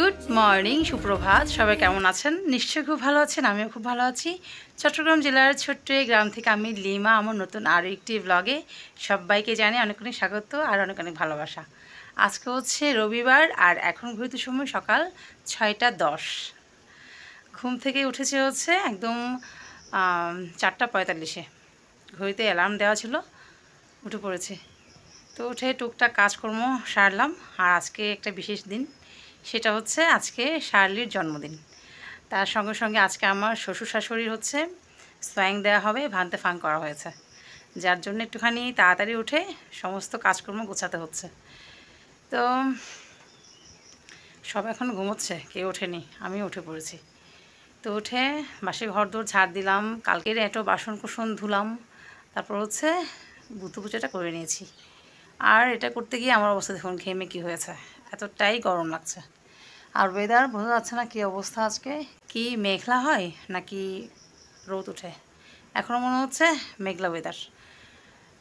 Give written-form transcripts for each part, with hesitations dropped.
Good morning, সুপ্রভাত। সবাই কেমন আছেন? নিশ্চয়ই খুব ভালো আছেন। আমিও খুব ভালো আছি। চট্টগ্রাম জেলার ছোট্ট এই গ্রাম থেকে আমি লিমা আমার নতুন আরও একটি ব্লগে সবাইকে জানি অনেক অনেক স্বাগত আর অনেক অনেক ভালোবাসা। আজকে হচ্ছে রবিবার আর এখন ঘড়িতে সময় সকাল 6টা 10। ঘুম থেকে উঠেছে হচ্ছে একদম 4টা 45-এ। ঘড়িতে অ্যালার্ম দেওয়া ছিল, উঠে পড়েছে। তো উঠে টুকটাক কাজকর্ম সারলাম। আর আজকে একটা বিশেষ দিন, সেটা হচ্ছে আজকে শার্লির জন্মদিন। তার সঙ্গে সঙ্গে আজকে আমার শ্বশুর শাশুড়ির হচ্ছে সোয়াং দেওয়া হবে, ভান্তে ফাং করা হয়েছে, যার জন্য একটুখানি তাড়াতাড়ি উঠে সমস্ত কাজকর্ম গোছাতে হচ্ছে। তো সব এখন ঘুমোচ্ছে, কেউ ওঠেনি, আমি উঠে পড়েছি। তো উঠে বাসি ঘর দোর ঝাড় দিলাম, কালকের এঁটো বাসন কুসন ধুলাম, তারপর হচ্ছে বুদ্ধ পূজাটা করে নিয়েছি। আর এটা করতে গিয়ে আমার অবস্থা দেখুন, ঘেমে কী হয়েছে, এতটাই গরম লাগছে। আর ওয়েদার বোঝা যাচ্ছে না কী অবস্থা আজকে, কি মেঘলা হয় নাকি রোদ ওঠে। এখনও মনে হচ্ছে মেঘলা ওয়েদার,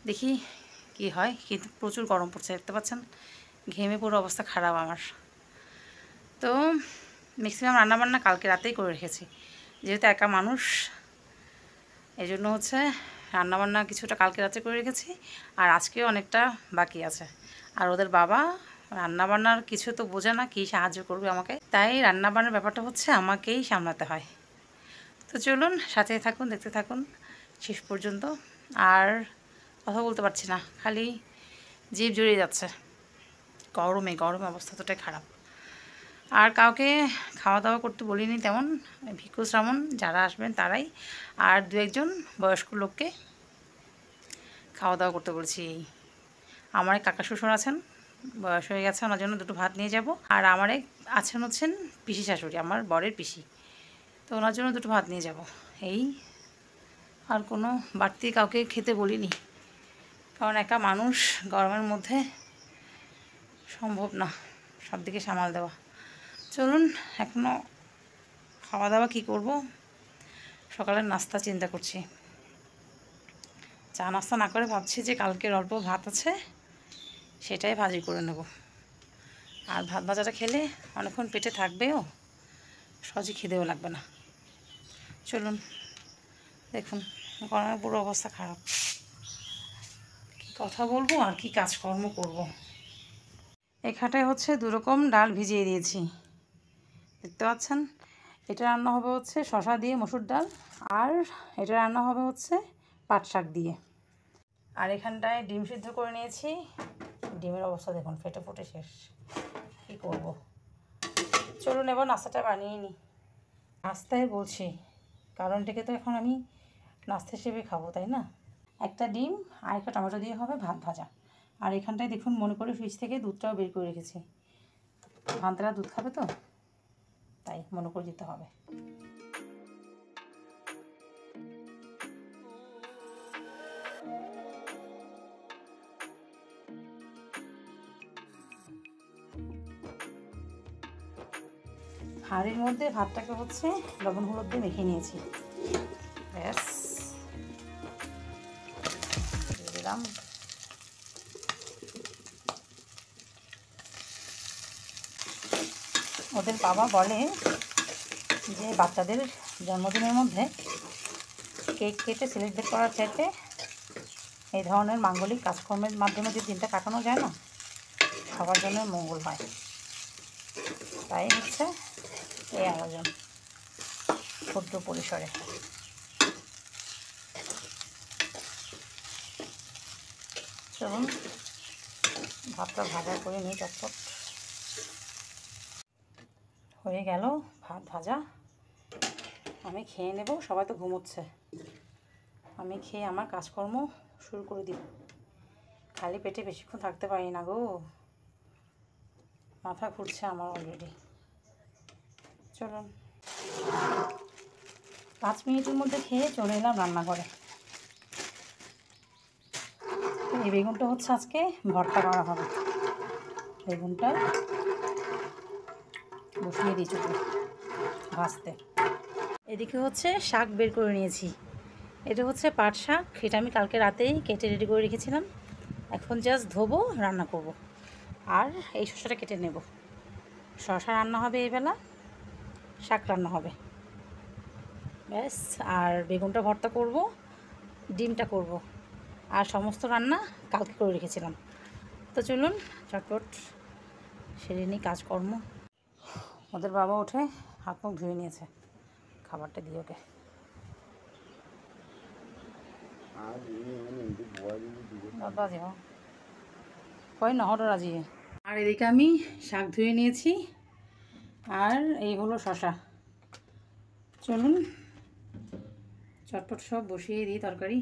দেখি কি হয়। কিন্তু প্রচুর গরম পড়ছে, দেখতে পাচ্ছেন, ঘেমে পুরো অবস্থা খারাপ আমার। তো ম্যাক্সিমাম রান্নাবান্না কালকে রাতেই করে রেখেছি, যেহেতু একা মানুষ, এই জন্য হচ্ছে রান্নাবান্না কিছুটা কালকে রাতে করে রেখেছি, আর আজকেও অনেকটা বাকি আছে। আর ওদের বাবা রান্নাবান্নার কিছু তো বোঝে না, কী সাহায্য করবে আমাকে, তাই রান্নাবান্নার ব্যাপারটা হচ্ছে আমাকেই সামলাতে হয়। তো চলুন সাথে থাকুন, দেখতে থাকুন শেষ পর্যন্ত। আর কথা বলতে পারছি না, খালি জিভ জড়িয়ে যাচ্ছে, গরমে গরমে অবস্থা তোটাই খারাপ। আর কাউকে খাওয়া দাওয়া করতে বলিনি তেমন, ভিক্ষু শ্রাবণ যারা আসবেন তারাই, আর দু একজন বয়স্ক লোককে খাওয়া দাওয়া করতে বলছি। আমার এক কাকা শ্বশুর আছেন, বয়স হয়ে গেছে, ওনার জন্য দুটো ভাত নিয়ে যাব। আর আমার এক হচ্ছেন পিসি শাশুড়ি, আমার বরের পিসি, তো ওনার জন্য দুটো ভাত নিয়ে যাব। এই আর কোনো বাড়তি কাউকে খেতে বলিনি, কারণ একা মানুষ, গরমের মধ্যে সম্ভব না সব দিকে সামাল দেওয়া। চলুন এখনও খাওয়া দাওয়া কী করব, সকালের নাস্তা চিন্তা করছি। চা নাস্তা না করে ভাবছি যে কালকের অল্প ভাত আছে, সেটাই ভাজি করে নেব। আর ভাত ভাজাটা খেলে অনেকক্ষণ পেটে থাকবেও, সহজে খিদেও লাগবে না। চলুন দেখুন, গরমের পুরো অবস্থা খারাপ, কী কথা বলবো আর কি কাজকর্ম করব। এখানটায় হচ্ছে দুরকম ডাল ভিজিয়ে দিয়েছি, দেখতে পাচ্ছেন। এটা রান্না হবে হচ্ছে শশা দিয়ে মসুর ডাল, আর এটা রান্না হবে হচ্ছে পাট শাক দিয়ে। আর এখানটায় ডিম সিদ্ধ করে নিয়েছি, ডিমের অবস্থা দেখুন, ফেটে ফুটে শেষ, কী করব। চলুন এবার নাস্তাটা বানিয়ে নিই। নাস্তায় বলছি, কারণটাকে তো এখন আমি নাস্তা হিসেবে খাবো, তাই না। একটা ডিম আর একটা টমেটো দিয়ে হবে ভাত ভাজা। আর এখানটায় দেখুন মনে করে ফ্রিজ থেকে দুধটাও বের করে রেখেছি, ভান্তারা দুধ খাবে তো, তাই মনে করে দিতে হবে। হাঁড়ির মধ্যে ভাতটাকে হচ্ছে লবণ হলুদ দিয়ে মেখে নিয়েছি, ব্যাস দিলাম। ওদের বাবা বলে যে বাচ্চাদের জন্মদিনের মধ্যে কেক কেটে সেলিব্রেট করার চাইতে এই ধরনের মাঙ্গলিক কাজকর্মের মাধ্যমে যে দিনটা কাটানো যায় না, সবার জন্য মঙ্গল হয়। তাই হচ্ছে এই আয়োজন ক্ষুদ্র পরিসরে। চলুন ভাতটা ভাজা করে নিই চটপট। হয়ে গেল ভাত ভাজা, আমি খেয়ে নেব, সবাই তো ঘুমোচ্ছে, আমি খেয়ে আমার কাজকর্ম শুরু করে দিব। খালি পেটে বেশিক্ষণ থাকতে পারি না গো, মাথা ঘুরছে আমার অলরেডি। চলুন 5 মিনিটের মধ্যে খেয়ে চলে এলাম রান্নাঘরে। এই বেগুনটা হচ্ছে আজকে ভর্তা করা হবে, বেগুনটা বসিয়ে দিয়েছি ভাজতে। এদিকে হচ্ছে শাক বের করে নিয়েছি, এটা হচ্ছে পাট শাক, এটা আমি কালকে রাতেই কেটে রেডি করে রেখেছিলাম, এখন জাস্ট ধোবো, রান্না করব। আর এই শসাটা কেটে নেব, শসা রান্না হবে এই বেলা, শাক রান্না হবে ব্যাস। আর বেগুনটা ভর্তা করব, ডিমটা করব, আর সমস্ত রান্না কালকে করে রেখেছিলাম। তো চলুন চটপট সেরে নিই কাজকর্ম। ওদের বাবা উঠে হাত মুখ ধুয়ে নিয়েছে, খাবারটা দিয়ে ওকে। কই নহর রাজি। আর এদিকে আমি শাক ধুয়ে নিয়েছি, আর এই হলো শসা। চলুন চটপট সব বসিয়ে দিই তরকারি।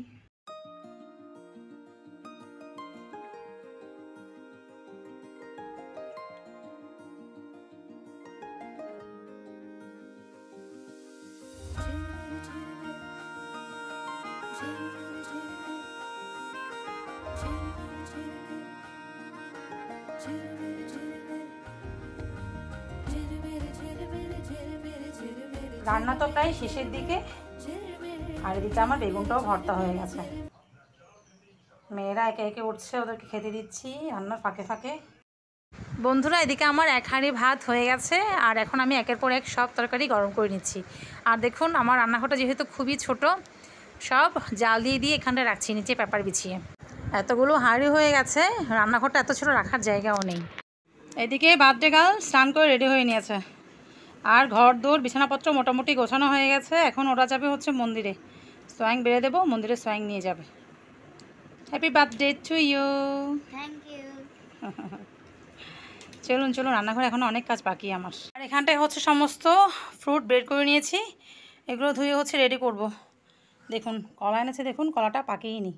রান্না তো প্রায় শেষের দিকে, আর এদিকে আমার বেগুনটাও ভর্তা হয়ে গেছে। মেয়েরা একে একে উঠছে, ওদেরকে খেতে দিচ্ছি রান্নার ফাঁকে ফাঁকে। বন্ধুরা, এদিকে আমার এক হাঁড়ি ভাত হয়ে গেছে, আর এখন আমি একের পর এক সব তরকারি গরম করে নিচ্ছি। আর দেখুন আমার রান্নাঘরটা যেহেতু খুবই ছোট, সব জাল দিয়ে দিয়ে এখানটা রাখছি নিচে পেপার বিছিয়ে। এতগুলো হাঁড়ি হয়ে গেছে, রান্নাঘরটা এত ছোট রাখার জায়গাও নেই। এদিকে বার্থডে গার্ল স্নান করে রেডি হয়ে নিয়েছে, আর ঘর দৌড় বিছানাপত্র মোটামুটি গোছানো হয়ে গেছে। এখন ওরা যাবে হচ্ছে মন্দিরে, সোয়াং বেড়ে দেবো, মন্দিরে সোয়াং নিয়ে যাবে। Happy birthday to you. Thank you. চলুন চলুন, রান্নাঘরে এখনও অনেক কাজ বাকি আমার। আর এখানটায় হচ্ছে সমস্ত ফ্রুট বের করে নিয়েছি, এগুলো ধুয়ে হচ্ছে রেডি করব। দেখুন কলা এনেছে, দেখুন কলাটা পাকেই নি,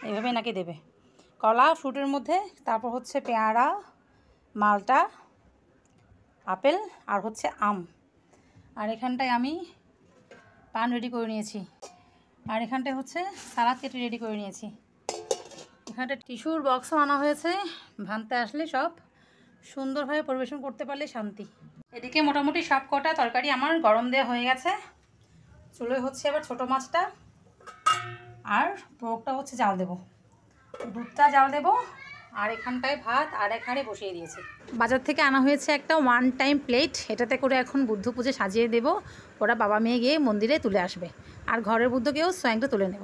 এইভাবে নাকি দেবে। কলা ফ্রুটের মধ্যে, তারপর হচ্ছে পেয়ারা, মালটা, আপেল, আর হচ্ছে আম। আর এখানটায় আমি পান রেডি করে নিয়েছি, আর এখানটায় হচ্ছে সালাদ কেটে রেডি করে নিয়েছি। এখানটা টিস্যুর বক্সও আনা হয়েছে, ভানতে আসলে সব সুন্দরভাবে পরিবেশন করতে পারলে শান্তি। এদিকে মোটামুটি সব কটা তরকারি আমার গরম দেওয়া হয়ে গেছে। চুলোয় হচ্ছে এবার ছোটো মাছটা আর পোকটা হচ্ছে জাল দেব, দুধটা জাল দেব। আর এখানটায় ভাত আর এক হাঁড়ি বসিয়ে দিয়েছি। বাজার থেকে আনা হয়েছে একটা ওয়ান টাইম প্লেট, এটাতে করে এখন বুদ্ধ পুজো সাজিয়ে দেব। ওরা বাবা মেয়ে গিয়ে মন্দিরে তুলে আসবে, আর ঘরের বুদ্ধকেও সোয়াংটা তুলে নেব।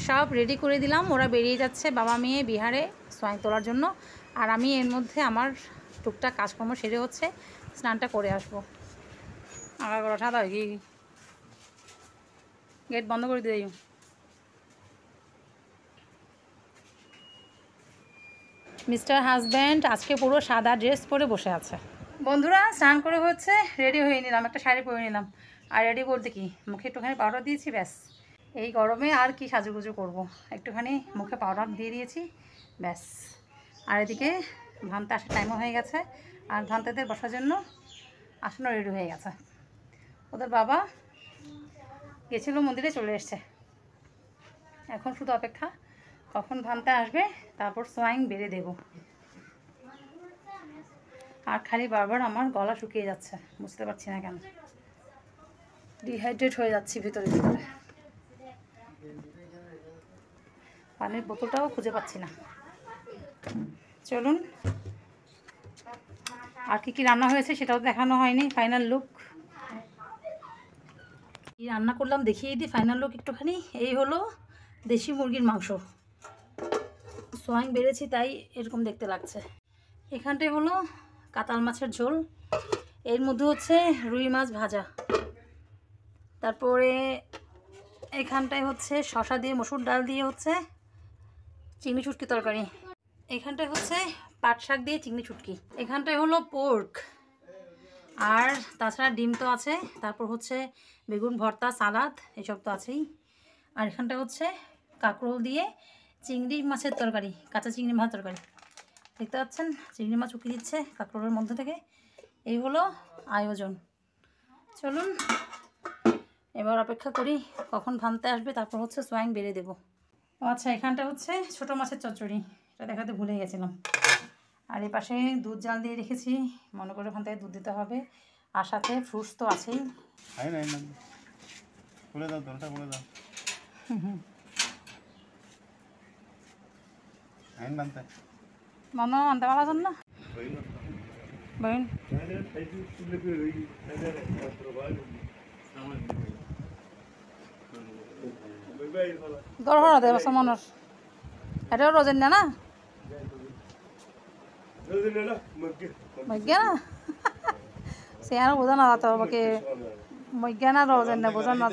সব রেডি করে দিলাম, ওরা বেরিয়ে যাচ্ছে বাবা মেয়ে বিহারে সোয়াং তোলার জন্য। আর আমি এর মধ্যে আমার টুকটাক কাজকর্ম সেরে হচ্ছে স্নানটা করে আসবো। আগা করা ঠাদা কি গেট বন্ধ করে দিয়ে। মিস্টার হাজব্যান্ড আজকে পুরো সাদা ড্রেস পরে বসে আছে। বন্ধুরা, স্নান করে হচ্ছে রেডি হয়ে নিলাম, একটা শাড়ি পরে নিলাম। আর রেডি বলতে কি, মুখে একটুখানি পাউডার দিয়েছি ব্যাস। এই গরমে আর কি সাজুগুজু করব, একটুখানি মুখে পাউডার দিয়ে দিয়েছি ব্যাস। আর এদিকে ভানতে আসার টাইমও হয়ে গেছে, আর ভানতেদের বসার জন্য আসনও রেডি হয়ে গেছে। ওদের বাবা গেছিলো মন্দিরে, চলে এসছে। এখন শুধু অপেক্ষা কখন ভানতে আসবে, তারপর সোয়াইং বেড়ে দেব। আর খালি বারবার আমার গলা শুকিয়ে যাচ্ছে, বুঝতে পারছি না কেন, ডিহাইড্রেট হয়ে যাচ্ছি ভিতরে ভিতরে। পানির বোতলটাও খুঁজে পাচ্ছি না। চলুন, আর কি কি রান্না হয়েছে সেটাও দেখানো হয়নি, ফাইনাল লুক। কি রান্না করলাম দেখিয়ে দিই, ফাইনাল লুক একটুখানি। এই হলো দেশি মুরগির মাংস, সোয়াং বেড়েছি তাই এরকম দেখতে লাগছে। এখানটায় হলো কাতাল মাছের ঝোল, এর মধ্যে হচ্ছে রুই মাছ ভাজা, তারপরে এখানটায় হচ্ছে শসা দিয়ে মসুর ডাল দিয়ে হচ্ছে চিংড়ি চুটকি তরকারি, এখানটায় হচ্ছে পাট শাক দিয়ে চিংড়ি চুটকি, এখানটায় হলো পোর্ক, আর তাছাড়া ডিম তো আছে, তারপর হচ্ছে বেগুন ভর্তা, সালাদ, এসব তো আছেই। আর এখানটা হচ্ছে কাঁকরোল দিয়ে চিংড়ি মাছের তরকারি, কাঁচা চিংড়ি মাছের তরকারি। দেখতে পাচ্ছেন চিংড়ি মাছ উকি দিচ্ছে কাঁকরোলের মধ্যে থেকে। এই হলো আয়োজন। চলুন এবার অপেক্ষা করি কখন ভানতে আসবে, তারপর হচ্ছে সোয়াইং বেড়ে দেবো। আচ্ছা, এখানটা হচ্ছে ছোটো মাছের চচ্চড়ি, এটা দেখাতে ভুলে গেছিলাম। আর এই পাশে দুধ জাল দিয়ে রেখেছি, মনে করে ওখান থেকে দুধ দিতে হবে। আর সাথে ফ্রুটস তো আছেই। খুলে দাও, দরটা খুলে দাও। আনতে পারা যান না। বলেন দরকার দে মনের এটাও রোজেন না মজ্ঞা না সে আর বোঝা না তো আমাকে মজ্ঞা না রোজেন না বোঝা না।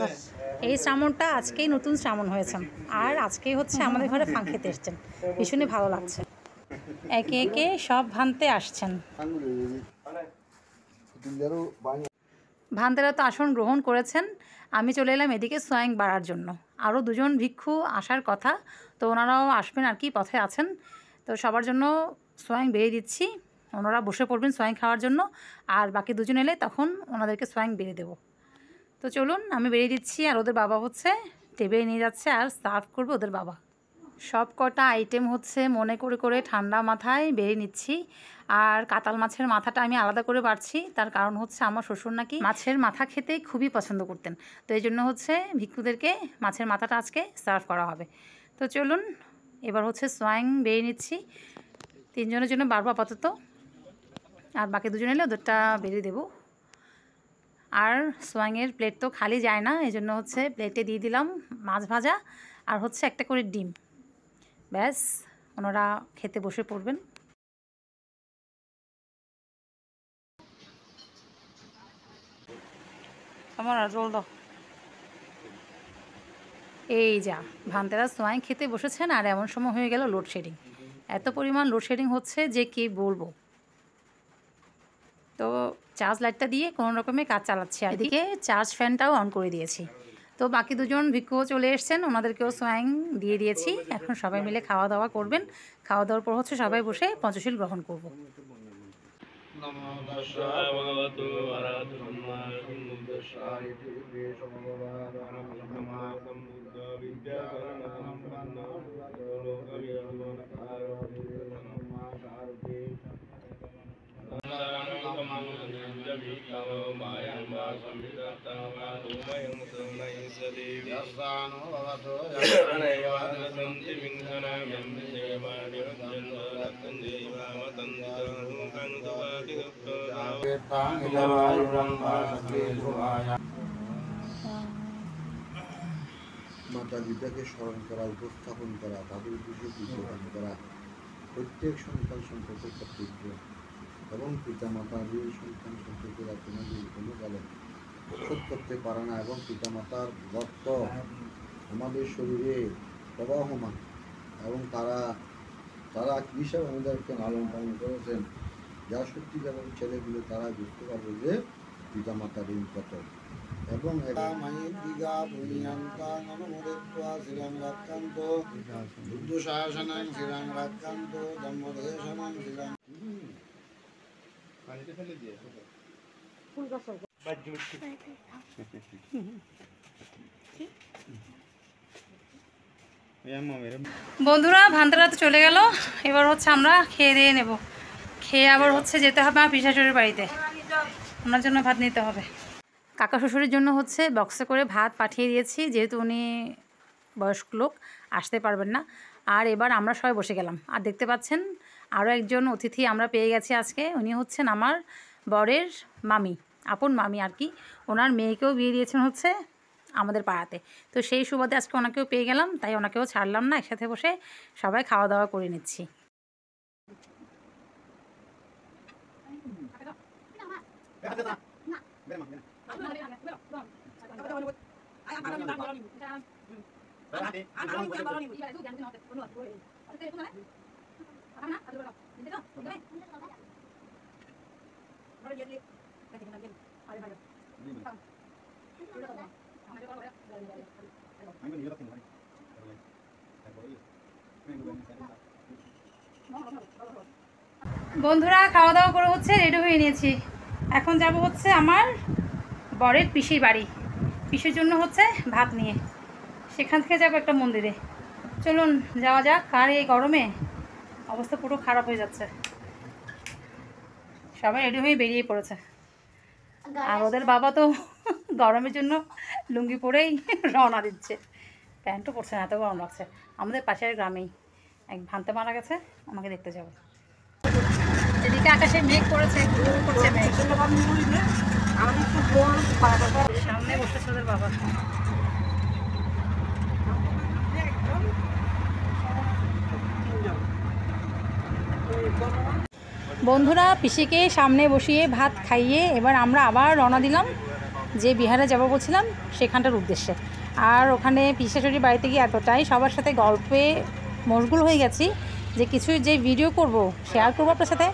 এই শ্রাবণটা আজকেই নতুন শ্রাবণ হয়েছেন আর আজকেই হচ্ছে আমাদের ঘরে ফাঁক খেতে এসছেন, ভীষণই ভালো লাগছে। একে একে সব ভানতে আসছেন। ভান্তেরা তো আসন গ্রহণ করেছেন, আমি চলে এলাম এদিকে সোয়াইং বাড়ার জন্য। আরও দুজন ভিক্ষু আসার কথা, তো ওনারাও আসবেন আর কি, পথে আছেন। তো সবার জন্য সোয়াইং বেড়ে দিচ্ছি, ওনারা বসে পড়বেন সোয়াইং খাওয়ার জন্য, আর বাকি দুজন এলে তখন ওনাদেরকে সোয়াইং বেড়ে দেবো। তো চলুন আমি বেরিয়ে দিচ্ছি, আর ওদের বাবা হচ্ছে টেবিলে নিয়ে যাচ্ছে আর সার্ভ করবে ওদের বাবা। সব কটা আইটেম হচ্ছে মনে করে করে ঠান্ডা মাথায় বেরিয়ে নিচ্ছি। আর কাতাল মাছের মাথাটা আমি আলাদা করে বাড়ছি, তার কারণ হচ্ছে আমার শ্বশুর নাকি মাছের মাথা খেতে খুবই পছন্দ করতেন, তো এই জন্য হচ্ছে ভিক্ষুদেরকে মাছের মাথাটা আজকে সার্ভ করা হবে। তো চলুন এবার হচ্ছে সোয়াইং বেরিয়ে নিচ্ছি, তিনজনের জন্য বাড়বো আপাতত, আর বাকি দুজন এলে ওদেরটা বেরিয়ে দেবো। আর সোয়াংয়ের প্লেট তো খালি যায় না, এই জন্য হচ্ছে প্লেটে দিয়ে দিলাম মাছ ভাজা আর হচ্ছে একটা করে ডিম। ব্যাস ওনারা খেতে বসে পড়বেন। আমার জল দাও। এই যা ভান্তেরা সোয়াইং খেতে বসেছেন, আর এমন সময় হয়ে গেল লোডশেডিং। এত পরিমাণ লোডশেডিং হচ্ছে যে কি বলবো। তো চার্জ লাইটটা দিয়ে কোনো রকমে কাজ চালাচ্ছি, আর এদিকে চার্জ ফ্যানটাও অন করে দিয়েছি। তো বাকি দুজন ভিক্ষুও চলে এসছেন, ওনাদেরকেও সোয়াইং দিয়ে দিয়েছি। এখন সবাই মিলে খাওয়া দাওয়া করবেন, খাওয়া দাওয়ার পর হচ্ছে সবাই বসে পঞ্চশীল গ্রহণ করব। মাতা পিতাকে স্মরণ করা, উপস্থাপন করা, তাদের উদ্দেশ্যে প্রদান করা, প্রত্যেক সন্তান সম্পর্কে কর্তব্য এবং পিতা মাতার সন্তান সম্পর্কে রাখনাদের কোনো কালে শোধ করতে পারে না, এবং পিতা মাতার রক্ত আমাদের শরীরে প্রবাহমান, এবং তারা কৃষক আমাদেরকে লালন পালন করেছেন, যা সত্যিকার ছেলেগুলো তারা বুঝতে পারবে যে পিতা মাতার ঋণ কত। এবং মায়ের দিঘা ভূমিয়ান্তাং অনুমোদিত্বা শ্রীরাং রাক্ষান্ত বুদ্ধ শাসনাং শ্রীরাং রাক্ষান্ত ধর্মদেশনাং শ্রীরাং। বন্ধুরা ভান্তারা তো চলে গেল, এবার হচ্ছে আমরা খেয়ে দিয়ে নেব। খেয়ে আবার হচ্ছে যেতে হবে আমার পিসাশুড়ির বাড়িতে, ওনার জন্য ভাত নিতে হবে। কাকা শ্বশুরের জন্য হচ্ছে বক্সে করে ভাত পাঠিয়ে দিয়েছি, যেহেতু উনি বয়স্ক লোক আসতে পারবেন না। আর এবার আমরা সবাই বসে গেলাম, আর দেখতে পাচ্ছেন আরও একজন অতিথি আমরা পেয়ে গেছি আজকে। উনি হচ্ছেন আমার বরের মামি, আপন মামি আর কি। ওনার মেয়েকেও বিয়ে দিয়েছেন হচ্ছে আমাদের পাড়াতে, তো সেই সুবাদে আজকে ওনাকেও পেয়ে গেলাম, তাই ওনাকেও ছাড়লাম না, একসাথে বসে সবাই খাওয়া দাওয়া করে নিচ্ছি। বন্ধুরা খাওয়া দাওয়া করে হচ্ছে রেডি হয়ে নিয়েছি, এখন যাব হচ্ছে আমার বরের পিসির বাড়ি, পিসির জন্য হচ্ছে ভাত নিয়ে, সেখান থেকে যাবো একটা মন্দিরে। চলুন যাওয়া যাক। আর এই গরমে অবস্থা পুরো খারাপ হয়ে যাচ্ছে, সবাই রেডি হয়ে বেরিয়ে পড়েছে। আর ওদের বাবা তো গরমের জন্য লুঙ্গি পরেই রওনা দিচ্ছে, প্যান্টও পরছে না, এত গরম লাগছে। আমাদের পাশের গ্রামেই এক ভান্তে মারা গেছে, আমাকে দেখতে যাবো। এদিকে কালকে আকাশে মেঘ করেছে, করছে মেঘ। সামনে বসেছে ওদের বাবা। বন্ধুরা পিসিকে সামনে বসিয়ে ভাত খাইয়ে এবার আমরা আবার রওনা দিলাম যে বিহারে যাব বলছিলাম সেখানটার উদ্দেশ্যে। আর ওখানে পিসি শাশুড়ির বাড়িতে গিয়ে এতটাই সবার সাথে গল্পে মশগুল হয়ে গেছি যে কিছু যে ভিডিও করব শেয়ার করবো আপনার সাথে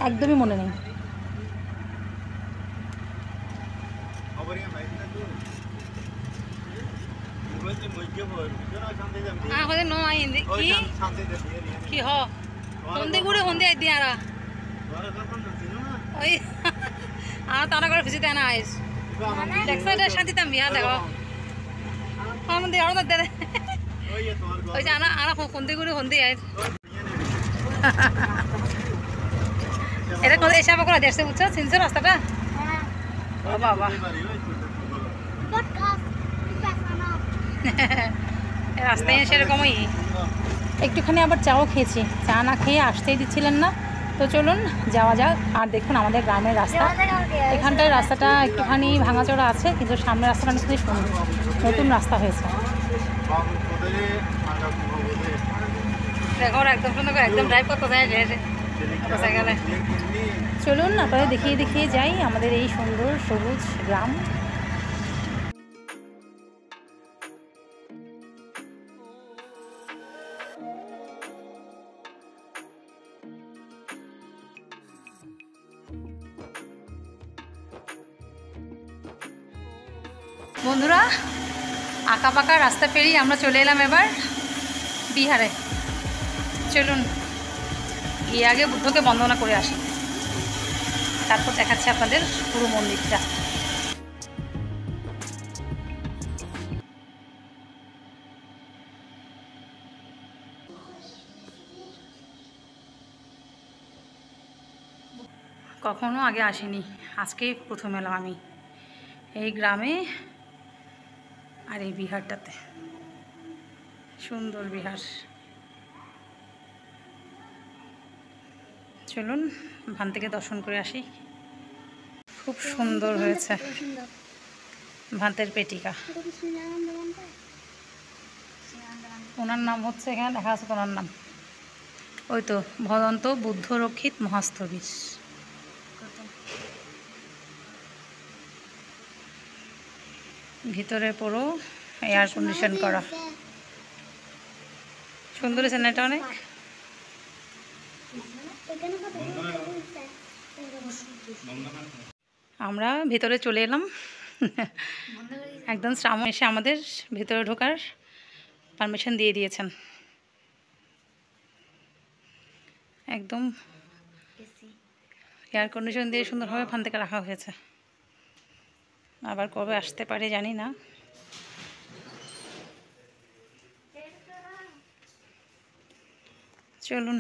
একদমই মনে নেই। কি হ হন্দি ঘুরে হন্দি দিয়ে আর ওই আর তারা করে খুশি দেয় না আইস দেখছো এটা শান্তিতাম বিয়া দেখো হন্দি আর দে ওই যে আনা আনা হন্দি ঘুরে হন্দি আইস এটা কোথায় এসে আবার করে দেখছে বুঝছো চিনছো রাস্তাটা? ও বাবা রাস্তায় সেরকমই একটুখানি আবার চাও খেয়েছি, চা না খেয়ে আসতেই দিচ্ছিলেন না। তো চলুন যাওয়া যাক। আর দেখুন আমাদের গ্রামের রাস্তা, এখানটায় রাস্তাটা একটুখানি ভাঙাচোরা আছে কিন্তু সামনের রাস্তাটা অনেক সুন্দর, নতুন রাস্তা হয়েছে। দেখো একদম সুন্দর করে একদম ড্রাইভ করতে যায় গেলে। চলুন আপনাদের দেখিয়ে দেখিয়ে যাই আমাদের এই সুন্দর সবুজ গ্রাম। বন্ধুরা আঁকা পাকা রাস্তা পেরিয়ে আমরা চলে এলাম এবার বিহারে। চলুন গিয়ে আগে বুদ্ধকে বন্দনা করে আসি, তারপর দেখাচ্ছি আপনাদের পুরো মন্দিরটা। কখনো আগে আসিনি, আজকেই প্রথম এলাম আমি এই গ্রামে আর এই বিহারটাতে। সুন্দর বিহার। চলুন ভান থেকে দর্শন করে আসি। খুব সুন্দর হয়েছে ভান্তের পেটিকা। ওনার নাম হচ্ছে, এখানে দেখা আছে ওনার নাম, ওই তো ভদন্ত বুদ্ধ রক্ষিত মহাস্থবির। ভিতরে পুরো এয়ার কন্ডিশন করা, সুন্দর হয়েছে না এটা অনেক। আমরা ভিতরে চলে এলাম, একদম শ্রাবণ এসে আমাদের ভিতরে ঢোকার পারমিশন দিয়ে দিয়েছেন। একদম এয়ার কন্ডিশন দিয়ে সুন্দরভাবে ফান থেকে রাখা হয়েছে। আবার কবে আসতে পারে জানি না। চলুন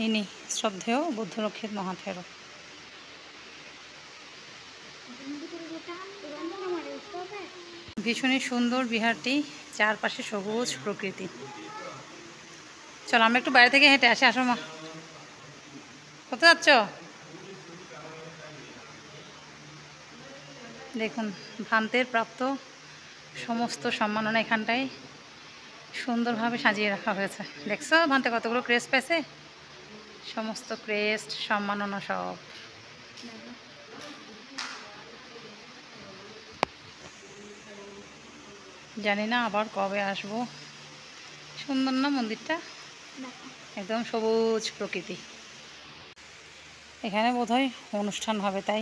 ইনি শ্রদ্ধেয় বুদ্ধরক্ষিত মহাথের। ভীষণই সুন্দর বিহারটি, চারপাশে সবুজ প্রকৃতি। চলো আমরা একটু বাইরে থেকে হেঁটে আসি। আসো মা, কোথায় যাচ্ছ? দেখুন ভান্তের প্রাপ্ত সমস্ত সম্মাননা এখানটায় সুন্দরভাবে সাজিয়ে রাখা হয়েছে। দেখছো ভান্তে কতগুলো ক্রেস্ট পেয়েছে, সমস্ত ক্রেস্ট সম্মাননা সব। জানি না আবার কবে আসবো। সুন্দর না মন্দিরটা, একদম সবুজ প্রকৃতি। এখানে বোধহয় অনুষ্ঠান হবে, তাই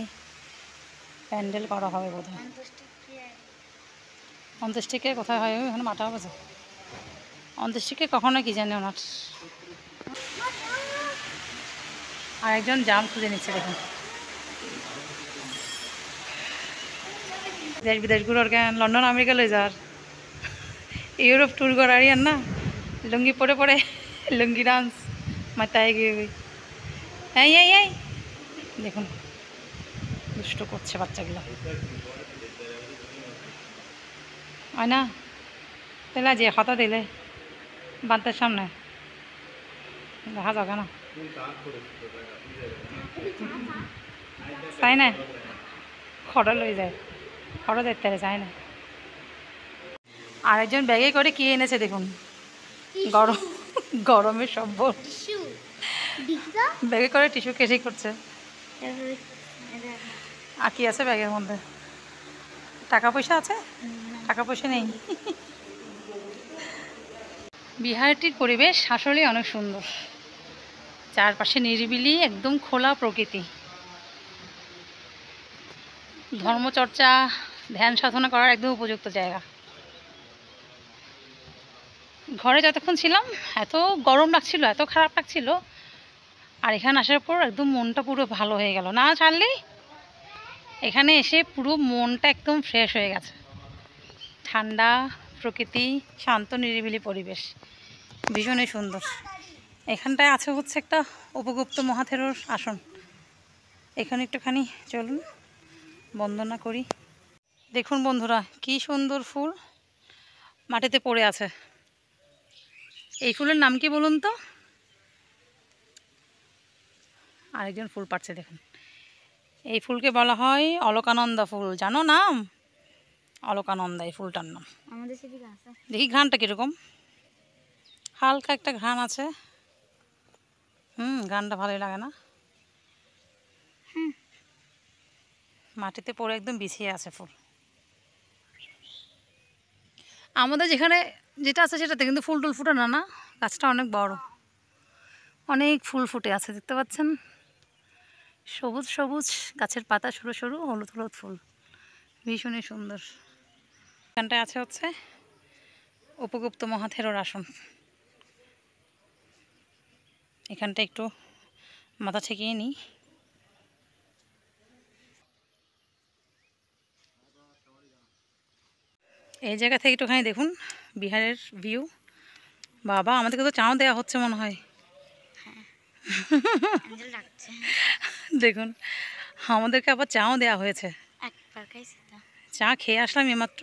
প্যান্ডেল করা হবে বোধহয়। অন্ত্যেষ্টিকে কোথায় হয় ওখানে মাঠা হবে। অন্ত্যেষ্টিকে কখনো কি জানে ওনার। আর একজন জাম খুঁজে নিচ্ছে দেখুন। দেশ বিদেশ ঘুরার কেন, লন্ডন আমেরিকা লই যাওয়ার, ইউরোপ ট্যুর করার ইয়ার না, লুঙ্গি পরে পরে লুঙ্গি ডান্স মাথায় গিয়ে। এই এই এই দেখুন দুষ্ট করছে বাচ্চাগুলো, হয় না? তাহলে যে হতা দিলে বান্তের সামনে দেখা যাবে না, তাই না? খড় লয়ে যায়, খড় দেখতে চায় না। আরেকজন ব্যাগে করে কি এনেছে দেখুন, গরম গরমের সম্বল ব্যাগে করে টিস্যু কেটে করছে। আর কি আছে ব্যাগের মধ্যে? টাকা পয়সা আছে? টাকা পয়সা নেই। বিহারটির পরিবেশ আসলে অনেক সুন্দর, চারপাশে নিরিবিলি একদম খোলা প্রকৃতি, ধর্মচর্চা ধ্যান সাধনা করার একদম উপযুক্ত জায়গা। ঘরে যতক্ষণ ছিলাম এত গরম লাগছিল, এত খারাপ লাগছিল, আর এখানে আসার পর একদম মনটা পুরো ভালো হয়ে গেল। না ছাড়লে এখানে এসে পুরো মনটা একদম ফ্রেশ হয়ে গেছে। ঠান্ডা প্রকৃতি, শান্ত নিরিবিলি পরিবেশ, ভীষণই সুন্দর। এখানটায় আছে হচ্ছে একটা উপগুপ্ত মহাথেরোর আসন। এখানে একটুখানি চলুন বন্দনা করি। দেখুন বন্ধুরা, কি সুন্দর ফুল মাটিতে পড়ে আছে। এই ফুলের নাম কি বলুন তো? আরেকজন ফুল পাড়ছে দেখুন। এই ফুলকে বলা হয় অলকানন্দা ফুল, জানো নাম? অলকানন্দা এই ফুলটার নাম। আমাদের সেদিকে আছে, দেখি ঘ্রাণটা কীরকম, হালকা একটা ঘ্রাণ আছে। ঘ্রাণটা ভালোই লাগে না? মাটিতে পড়ে একদম বিছিয়ে আছে ফুল। আমাদের যেখানে যেটা আছে সেটাতে কিন্তু ফুল টুল ফুটে না, না গাছটা অনেক বড়, অনেক ফুল ফুটে আছে, দেখতে পাচ্ছেন? সবুজ সবুজ গাছের পাতা, সরু সরু হলুদ হলুদ ফুল, ভীষণই সুন্দর। এখানটায় আছে হচ্ছে উপগুপ্ত মহাথেরোর আসন। এখানটা একটু মাথা ঠেকিয়ে নিই। এই জায়গা থেকে একটুখানি দেখুন বিহারের ভিউ। বাবা, আমাদেরকে তো চাও দেওয়া হচ্ছে মনে হয়। দেখুন আমাদেরকে আবার চাও দেওয়া হয়েছে। চা খেয়ে আসলাম এইমাত্র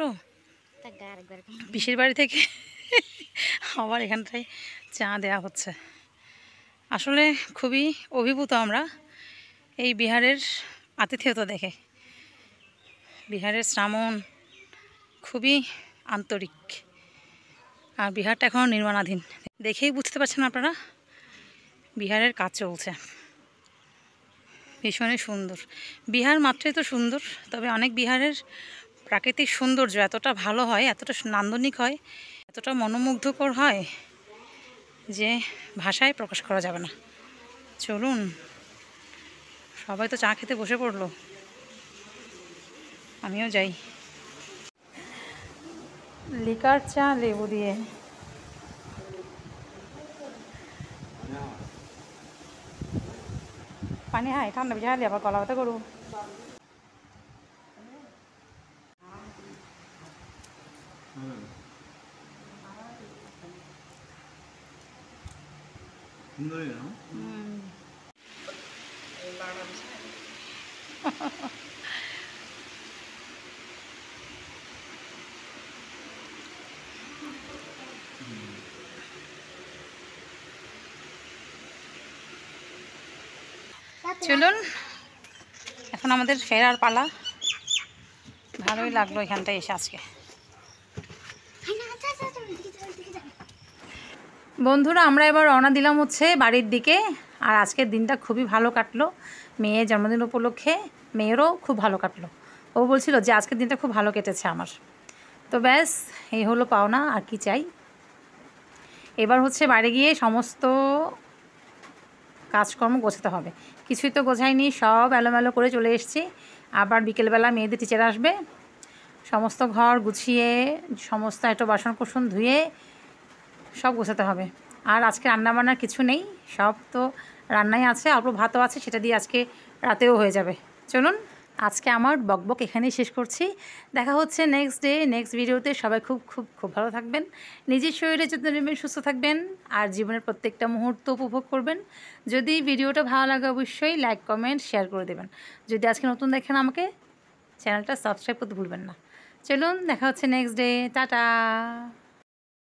পিসির বাড়ি থেকে, আবার এখানটায় চা দেওয়া হচ্ছে। আসলে খুবই অভিভূত আমরা এই বিহারের আতিথেয়তা দেখে। বিহারের শ্রাবণ খুবই আন্তরিক, আর বিহারটা এখনও নির্মাণাধীন। দেখেই বুঝতে পারছেন আপনারা, বিহারের কাজ চলছে। ভীষণই সুন্দর বিহার, মাত্রই তো সুন্দর। তবে অনেক বিহারের প্রাকৃতিক সৌন্দর্য এতটা ভালো হয়, এতটা নান্দনিক হয়, এতটা মনোমুগ্ধকর হয় যে ভাষায় প্রকাশ করা যাবে না। চলুন, সবাই তো চা খেতে বসে পড়লো, আমিও যাই। লিকার চা লেবু দিয়ে। পানি হাই ঠান্ডা বেশি হাইলে আবার গলা ব্যথা করু। চলুন, এখন আমাদের ফেরার পালা। ভালোই লাগলো এখানটায় এসে আজকে। বন্ধুরা, আমরা এবার রওনা দিলাম হচ্ছে বাড়ির দিকে। আর আজকের দিনটা খুবই ভালো কাটলো, মেয়ের জন্মদিন উপলক্ষে মেয়েরও খুব ভালো কাটলো। ও বলছিল যে আজকের দিনটা খুব ভালো কেটেছে আমার। তো ব্যাস এই হলো পাওনা, আর কি চাই। এবার হচ্ছে বাড়ি গিয়ে সমস্ত কাজকর্ম গোছাতে হবে। কিছুই তো গোছাইনি, সব এলোমেলো করে চলে এসেছি। আবার বিকেলবেলা মেয়েদের টিচার আসবে, সমস্ত ঘর গুছিয়ে সমস্ত একটু বাসনকোসন ধুয়ে সব গোছাতে হবে। আর আজকে রান্নাবান্নার কিছু নেই, সব তো রান্নাই আছে, অল্প ভাতও আছে, সেটা দিয়ে আজকে রাতেও হয়ে যাবে। চলুন, আজকে আমার বকবক এখানেই শেষ করছি। দেখা হচ্ছে নেক্সট ডে নেক্সট ভিডিওতে। সবাই খুব খুব খুব ভালো থাকবেন, নিজের শরীরে যত্ন নেবেন, সুস্থ থাকবেন আর জীবনের প্রত্যেকটা মুহূর্ত উপভোগ করবেন। যদি ভিডিওটা ভালো লাগে অবশ্যই লাইক কমেন্ট শেয়ার করে দেবেন। যদি আজকে নতুন দেখেন আমাকে চ্যানেলটা সাবস্ক্রাইব করতে ভুলবেন না। চলুন দেখা হচ্ছে নেক্সট ডে। টাটা।